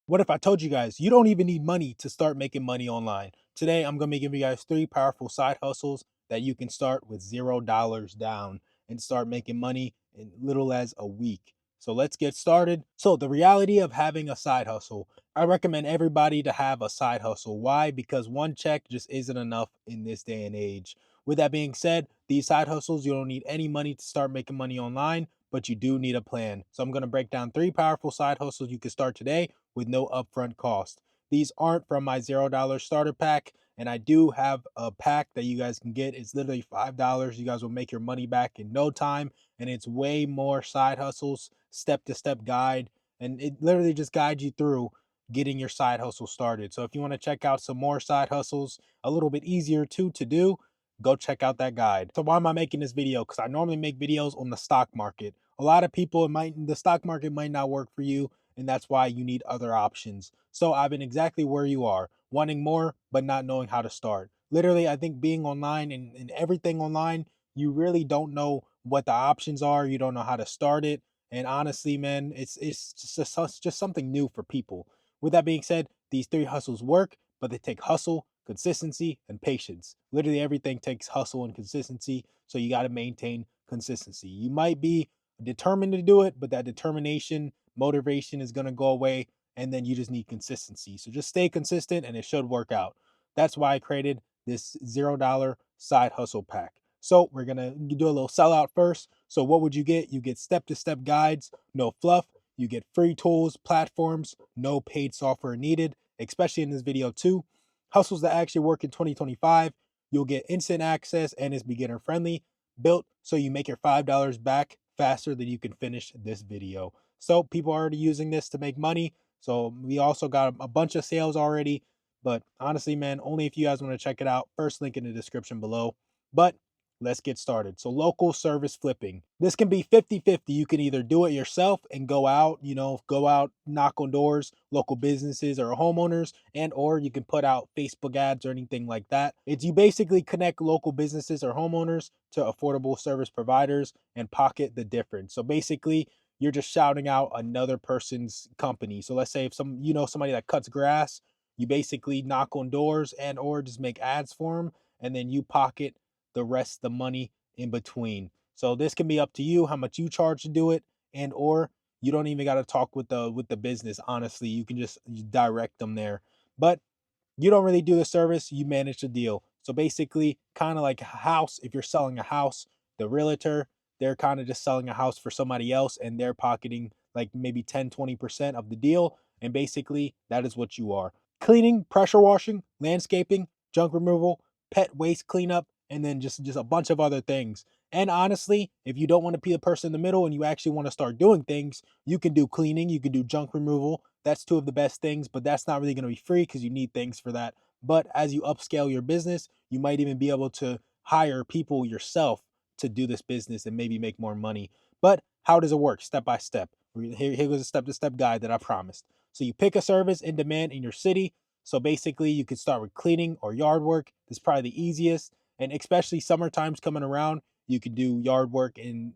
What if I told you guys you don't even need money to start making money online? Today, I'm going to be giving you guys 3 powerful side hustles that you can start with $0 down and start making money in little as a week. So let's get started. So, the reality of having a side hustle, I recommend everybody to have a side hustle. Why? Because one check just isn't enough in this day and age. With that being said, these side hustles, you don't need any money to start making money online, but you do need a plan. So, I'm going to break down 3 powerful side hustles you can start today with no upfront cost. These aren't from my $0 starter pack, and I do have a pack that you guys can get. It's literally $5. You guys will make your money back in no time, and it's way more side hustles, step-to-step guide, and it literally just guides you through getting your side hustle started. So if you want to check out some more side hustles, a little bit easier too to do, go check out that guide. So why am I making this video? Because I normally make videos on the stock market. A lot of people, the stock market might not work for you, and that's why you need other options. So I've been exactly where you are, wanting more, but not knowing how to start. Literally, I think being online and everything online, you really don't know what the options are. You don't know how to start it. And honestly, man, it's just something new for people. With that being said, these 3 hustles work, but they take hustle, consistency, and patience. Literally everything takes hustle and consistency. So you got to maintain consistency. You might be determined to do it, but that determination, motivation is going to go away, and then you just need consistency. So just stay consistent and it should work out. That's why I created this $0 side hustle pack. So we're going to do a little sellout first. So what would you get? You get step-to-step guides, no fluff. You get free tools, platforms, no paid software needed, especially in this video too. Hustles that actually work in 2025. You'll get instant access and it's beginner friendly, built so you make your $5 back faster than you can finish this video. So people are already using this to make money. So we also got a bunch of sales already. But honestly, man, only if you guys want to check it out. First link in the description below. But let's get started. So local service flipping. This can be 50-50. You can either do it yourself and go out, go out, knock on doors, local businesses or homeowners, and or you can put out Facebook ads or anything like that. It's you basically connect local businesses or homeowners to affordable service providers and pocket the difference. So basically, you're just shouting out another person's company. So let's say if somebody that cuts grass, you basically knock on doors and or just make ads for them, and then you pocket the rest of the money in between. So this can be up to you how much you charge to do it, and or you don't even got to talk with the business. Honestly, you can just direct them there. But you don't really do the service, you manage the deal. So basically, kind of like a house, if you're selling a house, the realtor, they're kind of just selling a house for somebody else and they're pocketing like maybe 10-20% of the deal. And basically, that is what you are. Cleaning, pressure washing, landscaping, junk removal, pet waste cleanup, and then just a bunch of other things. And honestly, if you don't want to be the person in the middle and you actually want to start doing things, you can do cleaning, you can do junk removal. That's 2 of the best things, but that's not really going to be free because you need things for that. But as you upscale your business, you might even be able to hire people yourself to do this business and maybe make more money. But how does it work? Step by step. Here goes a step-to-step guide that I promised. So you pick a service in demand in your city. So basically, you could start with cleaning or yard work. This is probably the easiest. And especially summertime's coming around, you could do yard work and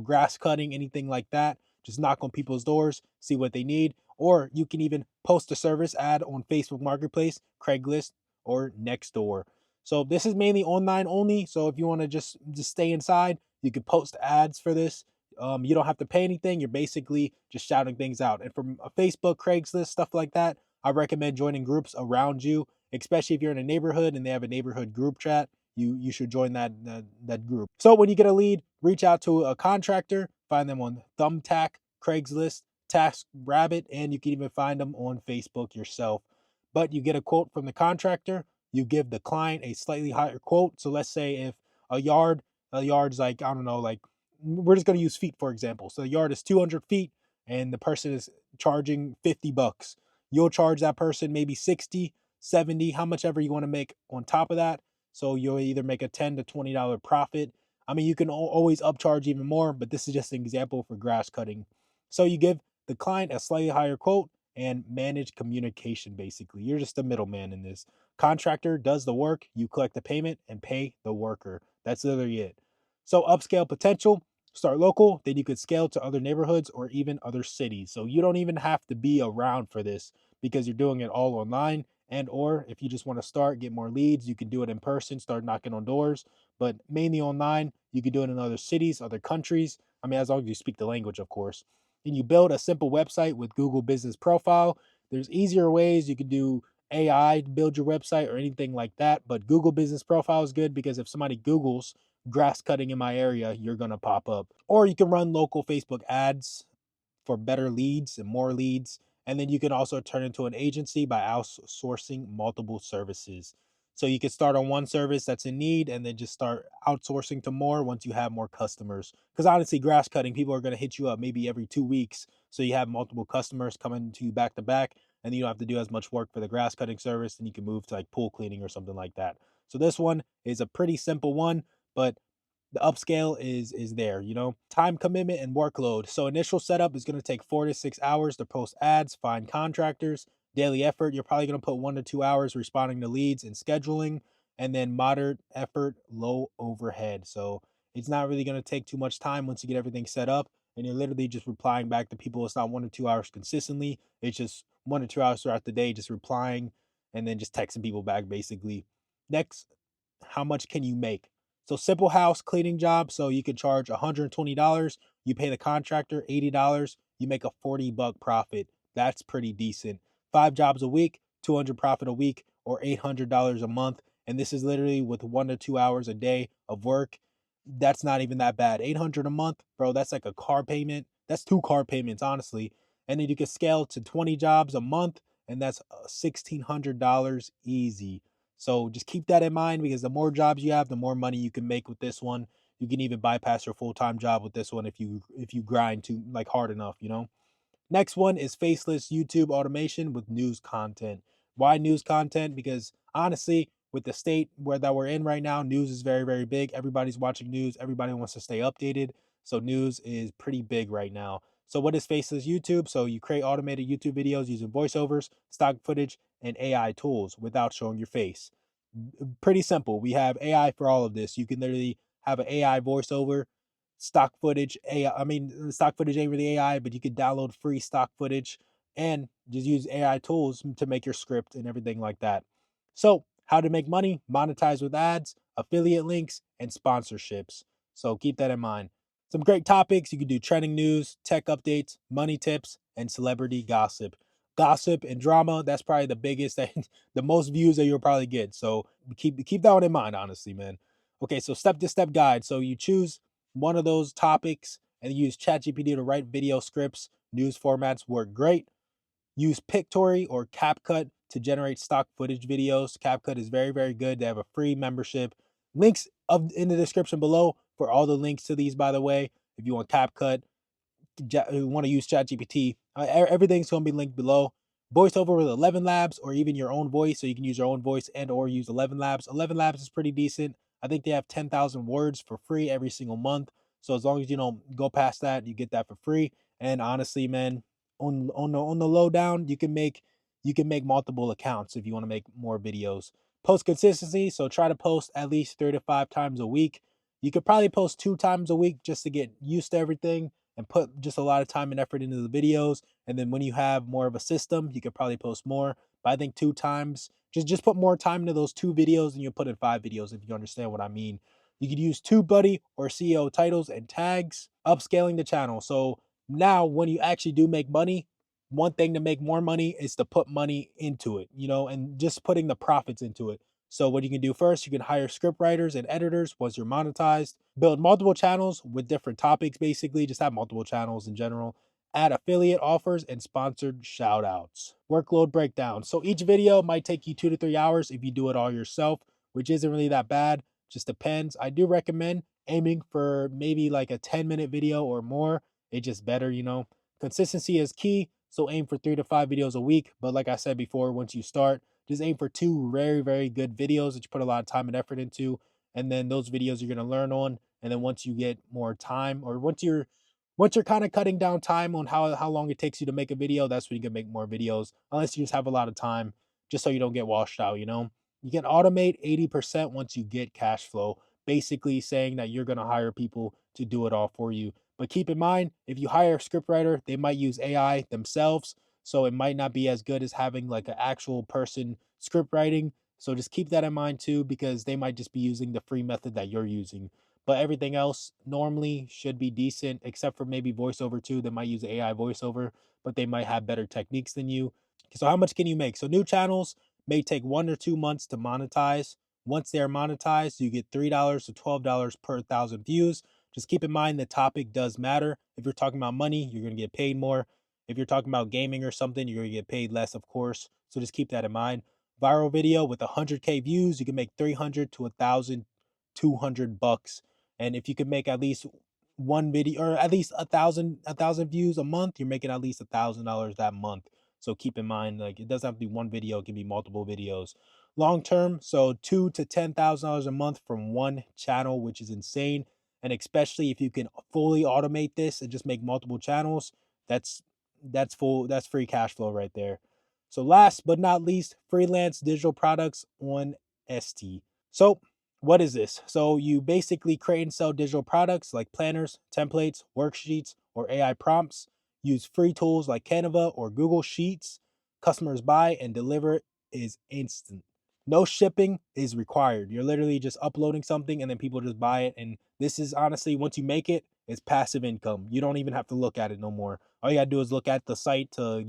grass cutting, anything like that. Just knock on people's doors, see what they need, or you can even post a service ad on Facebook Marketplace, Craigslist, or Nextdoor. So this is mainly online only. So if you want to just stay inside, you can post ads for this. You don't have to pay anything. You're basically just shouting things out. And from a Facebook, Craigslist, stuff like that, I recommend joining groups around you, especially if you're in a neighborhood and they have a neighborhood group chat. You should join that group. So when you get a lead, reach out to a contractor, find them on Thumbtack, Craigslist, TaskRabbit, and you can even find them on Facebook yourself. But you get a quote from the contractor, you give the client a slightly higher quote. So let's say if a yard's like, I don't know, like we're just going to use feet for example. So the yard is 200 feet and the person is charging $50. You'll charge that person maybe 60, 70, how much ever you want to make on top of that. So you'll either make a $10 to $20 profit. I mean, you can always upcharge even more, but this is just an example for grass cutting. So you give the client a slightly higher quote and manage communication, basically. You're just a middleman in this. Contractor does the work, you collect the payment and pay the worker. That's literally it. So upscale potential, start local, then you could scale to other neighborhoods or even other cities. So you don't even have to be around for this. because you're doing it all online. And or if you just want to start, get more leads, you can do it in person, start knocking on doors, but mainly online. You can do it in other cities, other countries. I mean, as long as you speak the language, of course. And you build a simple website with Google Business Profile. There's easier ways. You can do AI to build your website or anything like that. But Google Business Profile is good because if somebody Googles grass cutting in my area, you're going to pop up. Or you can run local Facebook ads for better leads and more leads. And then you can also turn into an agency by outsourcing multiple services. So you can start on one service that's in need and then just start outsourcing to more once you have more customers. Because honestly, grass cutting, people are going to hit you up maybe every 2 weeks. So you have multiple customers coming to you back to back, and you don't have to do as much work for the grass cutting service. And you can move to like pool cleaning or something like that. So this one is a pretty simple one, but the upscale is there, time commitment and workload. So initial setup is going to take 4 to 6 hours to post ads, find contractors. Daily effort, you're probably going to put 1 to 2 hours responding to leads and scheduling. And then moderate effort, low overhead. So it's not really going to take too much time once you get everything set up, and you're literally just replying back to people. It's not 1 to 2 hours consistently, it's just 1 to 2 hours throughout the day, just replying and then just texting people back basically. Next, how much can you make? So simple house cleaning job. So you can charge $120. You pay the contractor $80. You make a $40 profit. That's pretty decent. 5 jobs a week, 200 profit a week, or $800 a month. And this is literally with 1 to 2 hours a day of work. That's not even that bad. 800 a month, bro. That's like a car payment. That's 2 car payments, honestly. And then you can scale to 20 jobs a month, and that's $1,600 easy. So just keep that in mind, because the more jobs you have, the more money you can make with this one. You can even bypass your full-time job with this one if you grind too like hard enough. Next one is faceless YouTube automation with news content. Why news content? Because honestly, with the state where that we're in right now, news is very, very big. Everybody's watching news. Everybody wants to stay updated. So news is pretty big right now. So what is faceless YouTube? So you create automated YouTube videos using voiceovers, stock footage, and AI tools without showing your face. Pretty simple. We have AI for all of this. You can literally have an AI voiceover, stock footage. Stock footage ain't really AI, but you could download free stock footage and just use AI tools to make your script and everything like that. So, how to make money? Monetize with ads, affiliate links, and sponsorships. So, keep that in mind. Some great topics. You can do trending news, tech updates, money tips, and celebrity gossip. Gossip and drama, that's probably the biggest the most views that you'll probably get. So keep that one in mind, honestly, man. Okay, so step-to-step guide. So you choose one of those topics and use ChatGPT to write video scripts. News formats work great. Use Pictory or CapCut to generate stock footage videos. CapCut is very, very good. They have a free membership. Links in the description below for all the links to these, by the way. If you want CapCut, who want to use ChatGPT, everything's going to be linked below. VoiceOver with 11 Labs, or even your own voice, so you can use your own voice and or use 11 Labs. 11 Labs is pretty decent. I think they have 10,000 words for free every single month. So as long as you don't go past that, you get that for free. And honestly, man, on the lowdown, you can make multiple accounts if you want to make more videos. Post consistency, so try to post at least 3 to 5 times a week. You could probably post 2 times a week just to get used to everything and put just a lot of time and effort into the videos. And then when you have more of a system, you could probably post more. But I think 2 times, just put more time into those 2 videos than you put in 5 videos, if you understand what I mean. You could use TubeBuddy or CEO titles and tags, upscaling the channel. So now when you actually do make money, one thing to make more money is to put money into it, and just putting the profits into it. So what you can do first, you can hire script writers and editors once you're monetized, build multiple channels with different topics, basically just have multiple channels in general, add affiliate offers and sponsored shout outs. Workload breakdown. So each video might take you 2 to 3 hours if you do it all yourself, which isn't really that bad. Just depends. I do recommend aiming for maybe like a 10-minute video or more. It's just better. Consistency is key. So aim for 3 to 5 videos a week. But like I said before, once you start, just aim for 2 very, very good videos that you put a lot of time and effort into. And then those videos you're going to learn on. And then once you get more time, or once you're kind of cutting down time on how long it takes you to make a video, that's when you can make more videos. Unless you just have a lot of time, just so you don't get washed out. You can automate 80% once you get cash flow, basically saying that you're going to hire people to do it all for you. But keep in mind, if you hire a scriptwriter, they might use AI themselves. So it might not be as good as having like an actual person script writing. So just keep that in mind too, because they might just be using the free method that you're using. But everything else normally should be decent, except for maybe voiceover too. They might use AI voiceover, but they might have better techniques than you. So how much can you make? So new channels may take 1 or 2 months to monetize. Once they're monetized, you get $3 to $12 per thousand views. Just keep in mind the topic does matter. If you're talking about money, you're going to get paid more. If you're talking about gaming or something, you're going to get paid less, of course. So just keep that in mind. Viral video with 100K views, you can make 300 to 1,200 bucks. And if you can make at least one video or at least a thousand views a month, you're making at least $1,000 that month. So keep in mind, like it doesn't have to be one video; it can be multiple videos. Long term, so $2,000 to $10,000 a month from one channel, which is insane. And especially if you can fully automate this and just make multiple channels, that's that's free cash flow right there. So last but not least, freelance digital products on ST. So what is this? So you basically create and sell digital products like planners, templates, worksheets, or AI prompts. Use free tools like Canva or Google Sheets. Customers buy and deliver is instant. No shipping is required. You're literally just uploading something and then people just buy it. And this is honestly, once you make it, it's passive income. You don't even have to look at it no more. All you gotta do is look at the site to,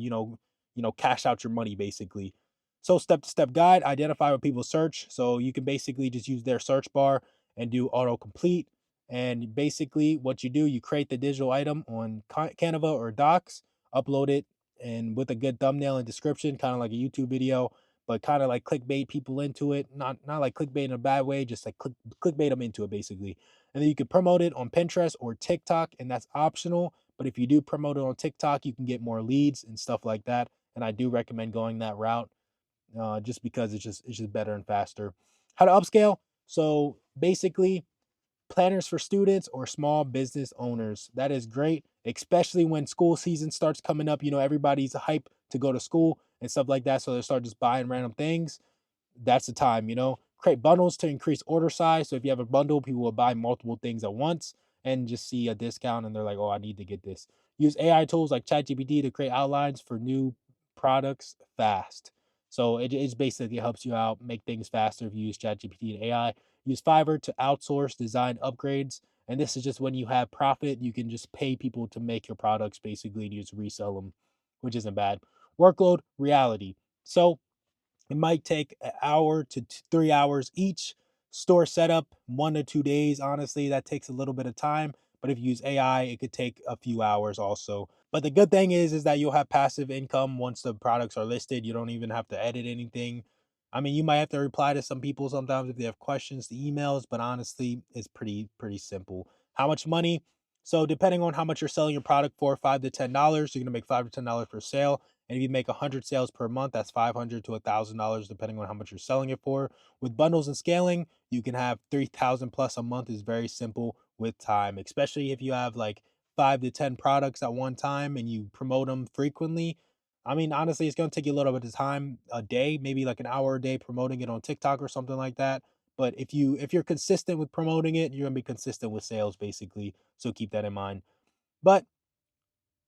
cash out your money basically. So step-to-step guide, identify what people search. So you can basically just use their search bar and do autocomplete. And basically what you do, you create the digital item on Canva or Docs, upload it, and with a good thumbnail and description, kind of like a YouTube video, but kind of like clickbait people into it. Not like clickbait in a bad way, just like clickbait them into it basically. And then you could promote it on Pinterest or TikTok, and that's optional. But if you do promote it on TikTok, you can get more leads and stuff like that. And I do recommend going that route, just because it's just better and faster. How to upscale? So basically, planners for students or small business owners. That is great, especially when school season starts coming up. Everybody's hype to go to school and stuff like that, so they start just buying random things. That's the time. Create bundles to increase order size. So if you have a bundle, people will buy multiple things at once and just see a discount and they're like, oh, I need to get this. Use AI tools like ChatGPT to create outlines for new products fast. So it basically helps you out, make things faster if you use ChatGPT and AI. Use Fiverr to outsource design upgrades. And this is just when you have profit, you can just pay people to make your products basically and you just resell them, which isn't bad. Workload reality. So it might take an hour to 3 hours each. Store setup, 1 to 2 days. Honestly, that takes a little bit of time. But if you use AI, it could take a few hours also. But the good thing is that you'll have passive income once the products are listed. You don't even have to edit anything. I mean, you might have to reply to some people sometimes if they have questions to emails, but honestly, it's pretty simple. How much money? So depending on how much you're selling your product for, $5 to $10, you're gonna make $5 to $10 per sale. And if you make 100 sales per month, that's $500 to $1,000, depending on how much you're selling it for. With bundles and scaling, you can have 3,000 plus a month. Is very simple with time, especially if you have like 5 to 10 products at one time and you promote them frequently. I mean, honestly, it's going to take you a little bit of time a day, maybe like an hour a day promoting it on TikTok or something like that. But if you're consistent with promoting it, you're going to be consistent with sales basically. So keep that in mind. But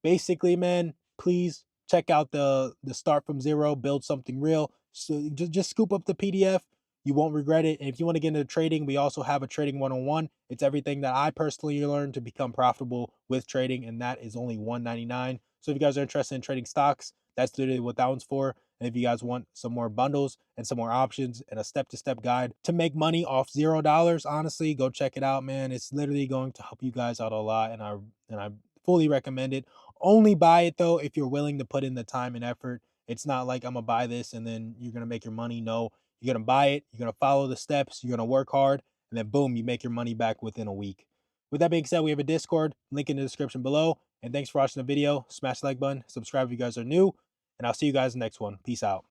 basically, man, please check out the start from zero, build something real. So just scoop up the PDF. You won't regret it. And if you want to get into trading, we also have a trading 101. It's everything that I personally learned to become profitable with trading, and that is only $199. So if you guys are interested in trading stocks, that's literally what that one's for. And if you guys want some more bundles and some more options and a step-to-step guide to make money off $0, honestly, go check it out, man. It's literally going to help you guys out a lot, and I fully recommend it. Only buy it though if you're willing to put in the time and effort. It's not like I'm gonna buy this and then you're gonna make your money. No, you're gonna buy it, you're gonna follow the steps, you're gonna work hard, and then boom, you make your money back within a week. With that being said, we have a Discord link in the description below. And thanks for watching the video. Smash the like button, subscribe if you guys are new, and I'll see you guys in the next one. Peace out.